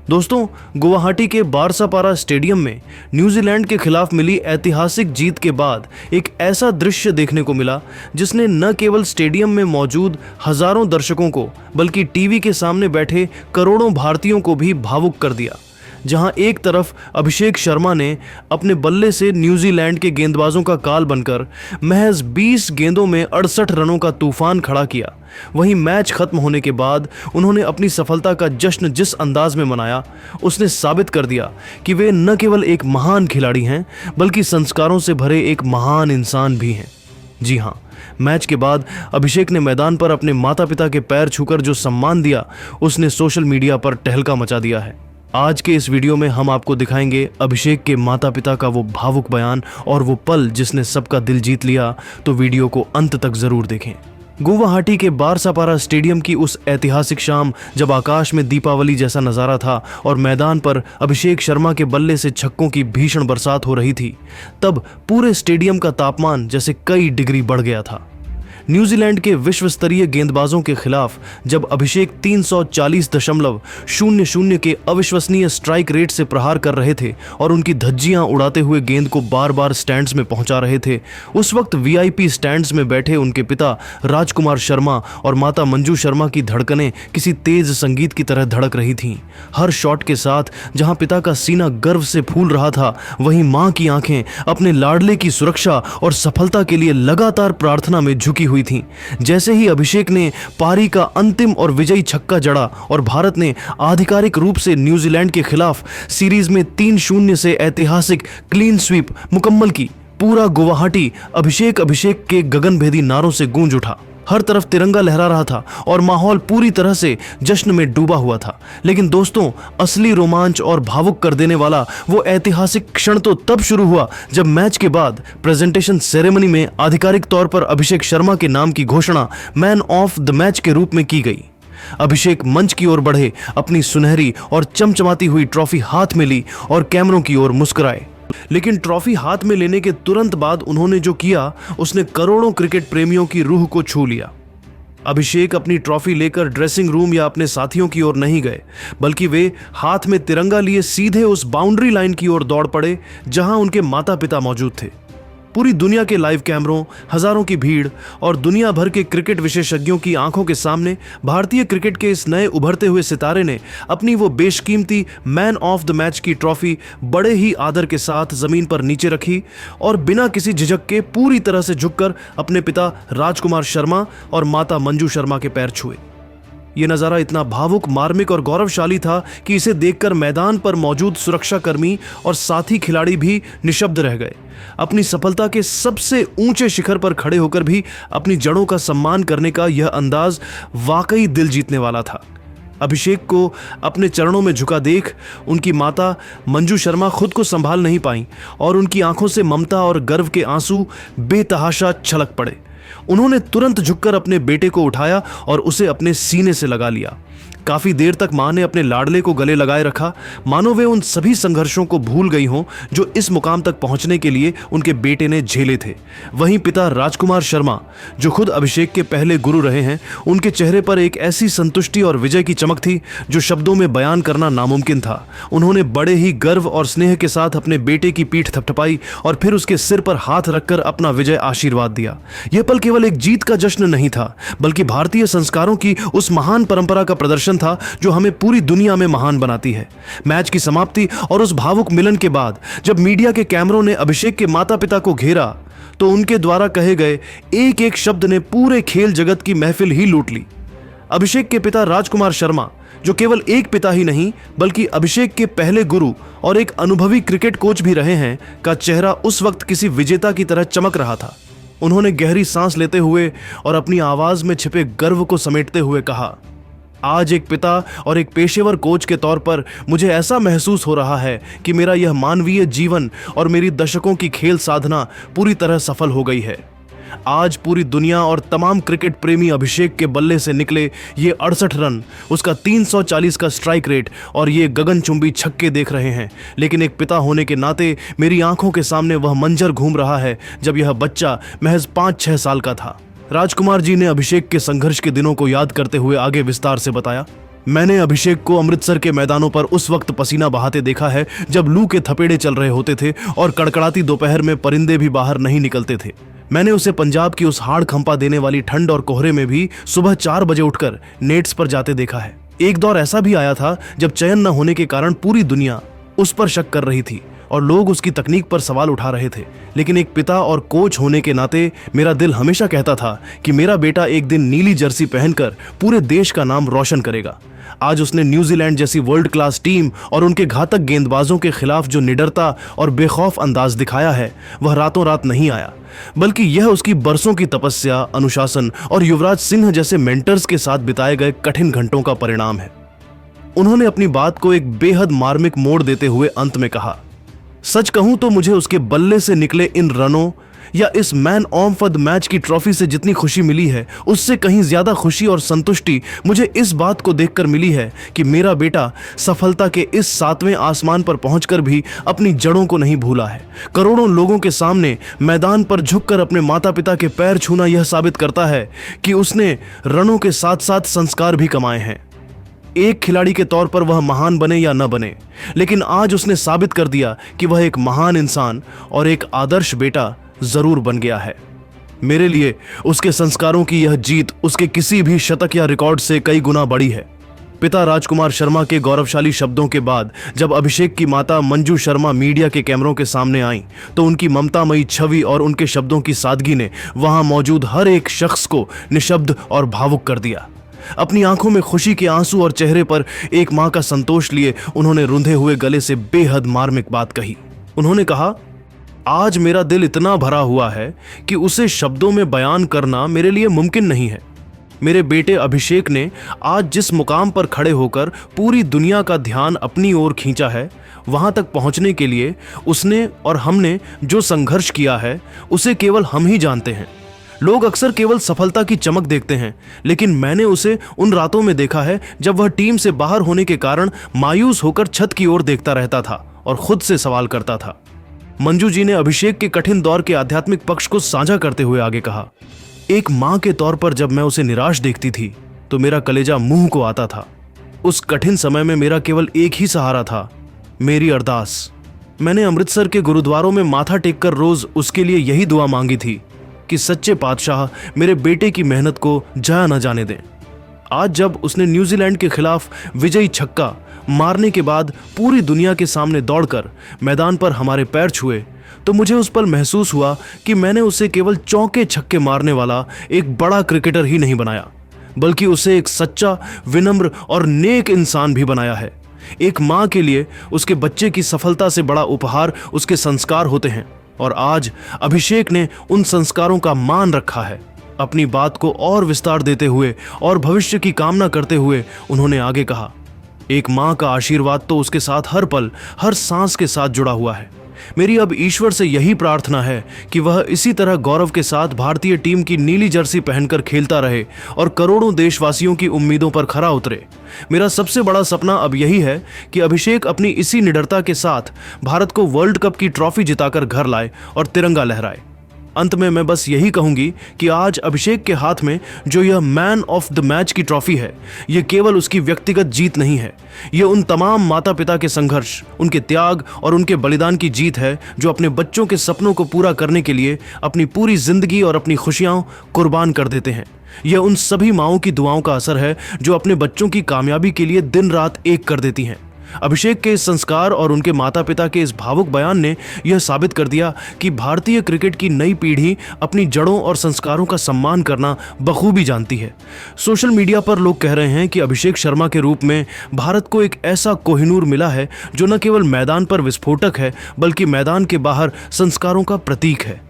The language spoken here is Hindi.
दोस्तों, गुवाहाटी के बारसापारा स्टेडियम में न्यूजीलैंड के खिलाफ मिली ऐतिहासिक जीत के बाद एक ऐसा दृश्य देखने को मिला जिसने न केवल स्टेडियम में मौजूद हजारों दर्शकों को बल्कि टीवी के सामने बैठे करोड़ों भारतीयों को भी भावुक कर दिया। जहां एक तरफ अभिषेक शर्मा ने अपने बल्ले से न्यूजीलैंड के गेंदबाजों का काल बनकर महज 20 गेंदों में 68 रनों का तूफान खड़ा किया, वहीं मैच खत्म होने के बाद उन्होंने अपनी सफलता का जश्न जिस अंदाज में मनाया उसने साबित कर दिया कि वे न केवल एक महान खिलाड़ी हैं बल्कि संस्कारों से भरे एक महान इंसान भी हैं। जी हां, मैच के बाद अभिषेक ने मैदान पर अपने माता पिता के पैर छूकर जो सम्मान दिया उसने सोशल मीडिया पर तहलका मचा दिया है। आज के इस वीडियो में हम आपको दिखाएंगे अभिषेक के माता पिता का वो भावुक बयान और वो पल जिसने सबका दिल जीत लिया, तो वीडियो को अंत तक जरूर देखें। गुवाहाटी के बारसापारा स्टेडियम की उस ऐतिहासिक शाम जब आकाश में दीपावली जैसा नजारा था और मैदान पर अभिषेक शर्मा के बल्ले से छक्कों की भीषण बरसात हो रही थी, तब पूरे स्टेडियम का तापमान जैसे कई डिग्री बढ़ गया था। न्यूजीलैंड के विश्व स्तरीय गेंदबाजों के खिलाफ जब अभिषेक 340.00 के अविश्वसनीय स्ट्राइक रेट से प्रहार कर रहे थे और उनकी धज्जियां उड़ाते हुए गेंद को बार बार स्टैंड्स में पहुंचा रहे थे, उस वक्त वीआईपी स्टैंड्स में बैठे उनके पिता राजकुमार शर्मा और माता मंजू शर्मा की धड़कनें किसी तेज संगीत की तरह धड़क रही थीं। हर शॉट के साथ जहां पिता का सीना गर्व से फूल रहा था, वहीं मां की आंखें अपने लाडले की सुरक्षा और सफलता के लिए लगातार प्रार्थना में झुकी हुई थी। जैसे ही अभिषेक ने पारी का अंतिम और विजयी छक्का जड़ा और भारत ने आधिकारिक रूप से न्यूजीलैंड के खिलाफ सीरीज में 3-0 से ऐतिहासिक क्लीन स्वीप मुकम्मल की, पूरा गुवाहाटी अभिषेक के गगनभेदी नारों से गूंज उठा। हर तरफ तिरंगा लहरा रहा था और माहौल पूरी तरह से जश्न में डूबा हुआ था। लेकिन दोस्तों, असली रोमांच और भावुक कर देने वाला वो ऐतिहासिक क्षण तो तब शुरू हुआ जब मैच के बाद प्रेजेंटेशन सेरेमनी में आधिकारिक तौर पर अभिषेक शर्मा के नाम की घोषणा मैन ऑफ द मैच के रूप में की गई। अभिषेक मंच की ओर बढ़े, अपनी सुनहरी और चमचमाती हुई ट्रॉफी हाथ में ली और कैमरों की ओर मुस्कुराए। लेकिन ट्रॉफी हाथ में लेने के तुरंत बाद उन्होंने जो किया उसने करोड़ों क्रिकेट प्रेमियों की रूह को छू लिया। अभिषेक अपनी ट्रॉफी लेकर ड्रेसिंग रूम या अपने साथियों की ओर नहीं गए, बल्कि वे हाथ में तिरंगा लिए सीधे उस बाउंड्री लाइन की ओर दौड़ पड़े जहां उनके माता पिता मौजूद थे। पूरी दुनिया के लाइव कैमरों, हजारों की भीड़ और दुनिया भर के क्रिकेट विशेषज्ञों की आंखों के सामने भारतीय क्रिकेट के इस नए उभरते हुए सितारे ने अपनी वो बेशकीमती मैन ऑफ द मैच की ट्रॉफी बड़े ही आदर के साथ जमीन पर नीचे रखी और बिना किसी झिझक के पूरी तरह से झुककर अपने पिता राजकुमार शर्मा और माता मंजू शर्मा के पैर छुए। यह नजारा इतना भावुक, मार्मिक और गौरवशाली था कि इसे देखकर मैदान पर मौजूद सुरक्षाकर्मी और साथी खिलाड़ी भी निशब्द रह गए। अपनी सफलता के सबसे ऊंचे शिखर पर खड़े होकर भी अपनी जड़ों का सम्मान करने का यह अंदाज वाकई दिल जीतने वाला था। अभिषेक को अपने चरणों में झुका देख उनकी माता मंजू शर्मा खुद को संभाल नहीं पाईं और उनकी आंखों से ममता और गर्व के आंसू बेतहाशा छलक पड़े। उन्होंने तुरंत झुककर अपने बेटे को उठाया और उसे अपने सीने से लगा लिया। काफी देर तक मां ने अपने लाडले को गले लगाए रखा, मानो वे उन सभी संघर्षों को भूल गई हों जो इस मुकाम तक पहुंचने के लिए उनके बेटे ने झेले थे। वहीं पिता राजकुमार शर्मा, जो खुद अभिषेक के पहले गुरु रहे हैं, उनके चेहरे पर एक ऐसी संतुष्टि और विजय की चमक थी जो शब्दों में बयान करना नामुमकिन था। उन्होंने बड़े ही गर्व और स्नेह के साथ अपने बेटे की पीठ थपथपाई और फिर उसके सिर पर हाथ रखकर अपना विजय आशीर्वाद दिया। यह पल केवल एक जीत का जश्न नहीं था, बल्कि भारतीय संस्कारों की उस महान परंपरा का प्रदर्शन था जो हमें पूरी दुनिया में महान बनाती है। मैच की समाप्ति और उस भावुक मिलन के बाद जब मीडिया के कैमरों ने अभिषेक के माता पिता को घेरा, तो उनके द्वारा कहे गए एक एक शब्द ने पूरे खेल जगत की महफिल ही लूट ली। अभिषेक के पिता राजकुमार शर्मा, जो केवल एक पिता ही नहीं बल्कि अभिषेक के पहले गुरु और एक अनुभवी क्रिकेट कोच भी रहे हैं, का चेहरा उस वक्त किसी विजेता की तरह चमक रहा था। उन्होंने गहरी सांस लेते हुए और अपनी आवाज में छिपे गर्व को समेटते हुए कहा, आज एक पिता और एक पेशेवर कोच के तौर पर मुझे ऐसा महसूस हो रहा है कि मेरा यह मानवीय जीवन और मेरी दशकों की खेल साधना पूरी तरह सफल हो गई है। आज पूरी दुनिया और तमाम क्रिकेट प्रेमी अभिषेक के बल्ले से निकले ये 68 रन, उसका 340 का स्ट्राइक रेट और ये गगनचुंबी छक्के देख रहे हैं। लेकिन एक पिता होने के नाते मेरी आंखों के सामने वह मंजर घूम रहा है जब यह बच्चा महज 5-6 साल का था। राजकुमार जी ने अभिषेक के संघर्ष के दिनों को याद करते हुए आगे विस्तार से बताया, मैंने अभिषेक को अमृतसर के मैदानों पर उस वक्त पसीना बहाते देखा है जब लू के थपेड़े चल रहे होते थे और कड़कड़ाती दोपहर में परिंदे भी बाहर नहीं निकलते थे। मैंने उसे पंजाब की उस हाड़ खंपा देने वाली ठंड और कोहरे में भी सुबह 4 बजे उठकर नेट्स पर जाते देखा है। एक दौर ऐसा भी आया था जब चयन न होने के कारण पूरी दुनिया उस पर शक कर रही थी और लोग उसकी तकनीक पर सवाल उठा रहे थे। लेकिन एक पिता और कोच होने के नाते मेरा दिल हमेशा कहता था कि मेरा बेटा एक दिन नीली जर्सी पहनकर पूरे देश का नाम रोशन करेगा। आज उसने न्यूजीलैंड जैसी वर्ल्ड क्लास टीम और उनके घातक गेंदबाजों के खिलाफ जो निडरता और बेखौफ अंदाज दिखाया है, वह रातों रात नहीं आया, बल्कि यह उसकी बरसों की तपस्या, अनुशासन और युवराज सिंह जैसे मेंटर्स के साथ बिताए गए कठिन घंटों का परिणाम है। उन्होंने अपनी बात को एक बेहद मार्मिक मोड़ देते हुए अंत में कहा, सच कहूं तो मुझे उसके बल्ले से निकले इन रनों या इस मैन ऑफ द मैच की ट्रॉफी से जितनी खुशी मिली है, उससे कहीं ज्यादा खुशी और संतुष्टि मुझे इस बात को देखकर मिली है कि मेरा बेटा सफलता के इस 7वें आसमान पर पहुंचकर भी अपनी जड़ों को नहीं भूला है। करोड़ों लोगों के सामने मैदान पर झुककर अपने माता पिता के पैर छूना यह साबित करता है कि उसने रनों के साथ साथ संस्कार भी कमाए हैं। एक खिलाड़ी के तौर पर वह महान बने या न बने, लेकिन आज उसने साबित कर दिया कि वह एक महान इंसान और एक आदर्श बेटा जरूर बन गया है। मेरे लिए उसके संस्कारों की यह जीत उसके किसी भी शतक या रिकॉर्ड से कई गुना बड़ी है। पिता राजकुमार शर्मा के गौरवशाली शब्दों के बाद जब अभिषेक की माता मंजू शर्मा मीडिया के कैमरों के सामने आईं, तो उनकी ममतामयी छवि और उनके शब्दों की सादगी ने वहां मौजूद हर एक शख्स को निशब्द और भावुक कर दिया। अपनी आंखों में खुशी के आंसू और चेहरे पर एक मां का संतोष लिए उन्होंने रुंधे हुए गले से बेहद मार्मिक बात कही। उन्होंने कहा, आज मेरा दिल इतना भरा हुआ है कि उसे शब्दों में बयान करना मेरे लिए मुमकिन नहीं है। मेरे बेटे अभिषेक ने आज जिस मुकाम पर खड़े होकर पूरी दुनिया का ध्यान अपनी ओर खींचा है, वहां तक पहुंचने के लिए उसने और हमने जो संघर्ष किया है, उसे केवल हम ही जानते हैं। लोग अक्सर केवल सफलता की चमक देखते हैं, लेकिन मैंने उसे उन रातों में देखा है जब वह टीम से बाहर होने के कारण मायूस होकर छत की ओर देखता रहता था और खुद से सवाल करता था। मंजू जी ने अभिषेक के कठिन दौर के आध्यात्मिक पक्ष को साझा करते हुए आगे कहा, एक मां के तौर पर जब मैं उसे निराश देखती थी तो मेरा कलेजा मुंह को आता था। उस कठिन समय में मेरा केवल एक ही सहारा था, मेरी अरदास। मैंने अमृतसर के गुरुद्वारों में माथा टेककर रोज उसके लिए यही दुआ मांगी थी कि सच्चे पातशाह मेरे बेटे की मेहनत को जाया न जाने दें। आज जब उसने न्यूजीलैंड के खिलाफ विजयी छक्का मारने के बाद पूरी दुनिया के सामने दौड़कर मैदान पर हमारे पैर छुए, तो मुझे उस पल महसूस हुआ कि मैंने उसे केवल चौके छक्के मारने वाला एक बड़ा क्रिकेटर ही नहीं बनाया, बल्कि उसे एक सच्चा, विनम्र और नेक इंसान भी बनाया है। एक माँ के लिए उसके बच्चे की सफलता से बड़ा उपहार उसके संस्कार होते हैं, और आज अभिषेक ने उन संस्कारों का मान रखा है। अपनी बात को और विस्तार देते हुए और भविष्य की कामना करते हुए उन्होंने आगे कहा, एक माँ का आशीर्वाद तो उसके साथ हर पल, हर सांस के साथ जुड़ा हुआ है। मेरी अब ईश्वर से यही प्रार्थना है कि वह इसी तरह गौरव के साथ भारतीय टीम की नीली जर्सी पहनकर खेलता रहे और करोड़ों देशवासियों की उम्मीदों पर खरा उतरे। मेरा सबसे बड़ा सपना अब यही है कि अभिषेक अपनी इसी निडरता के साथ भारत को वर्ल्ड कप की ट्रॉफी जिताकर घर लाए और तिरंगा लहराए। अंत में मैं बस यही कहूंगी कि आज अभिषेक के हाथ में जो यह मैन ऑफ द मैच की ट्रॉफी है, यह केवल उसकी व्यक्तिगत जीत नहीं है, यह उन तमाम माता पिता के संघर्ष, उनके त्याग और उनके बलिदान की जीत है जो अपने बच्चों के सपनों को पूरा करने के लिए अपनी पूरी जिंदगी और अपनी खुशियां कुर्बान कर देते हैं। यह उन सभी माँओं की दुआओं का असर है जो अपने बच्चों की कामयाबी के लिए दिन रात एक कर देती हैं। अभिषेक के इस संस्कार और उनके माता पिता के इस भावुक बयान ने यह साबित कर दिया कि भारतीय क्रिकेट की नई पीढ़ी अपनी जड़ों और संस्कारों का सम्मान करना बखूबी जानती है। सोशल मीडिया पर लोग कह रहे हैं कि अभिषेक शर्मा के रूप में भारत को एक ऐसा कोहिनूर मिला है जो न केवल मैदान पर विस्फोटक है, बल्कि मैदान के बाहर संस्कारों का प्रतीक है।